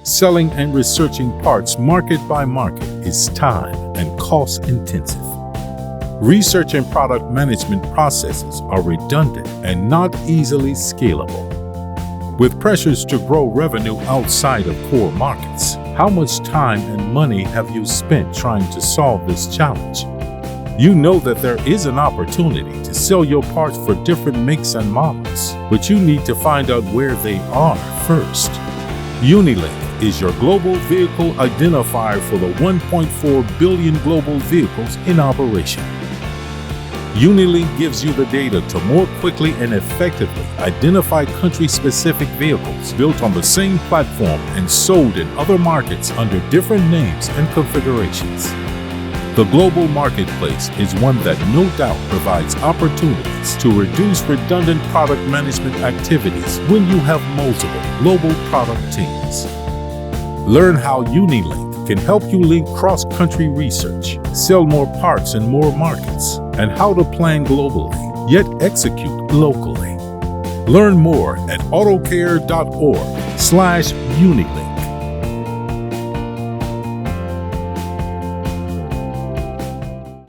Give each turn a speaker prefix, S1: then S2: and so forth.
S1: Selling and researching parts market by market is time and cost intensive. Research and product management processes are redundant and not easily scalable. With pressures to grow revenue outside of core markets, how much time and money have you spent trying to solve this challenge? You know that there is an opportunity to sell your parts for different makes and models, but you need to find out where they are first. UniLink is your global vehicle identifier for the 1.4 billion global vehicles in operation. UniLink gives you the data to more quickly and effectively identify country-specific vehicles built on the same platform and sold in other markets under different names and configurations. The global marketplace is one that no doubt provides opportunities to reduce redundant product management activities when you have multiple global product teams. Learn how UniLink can help you link cross-country research, sell more parts in more markets, and how to plan globally, yet execute locally. Learn more at autocare.org/UniLink.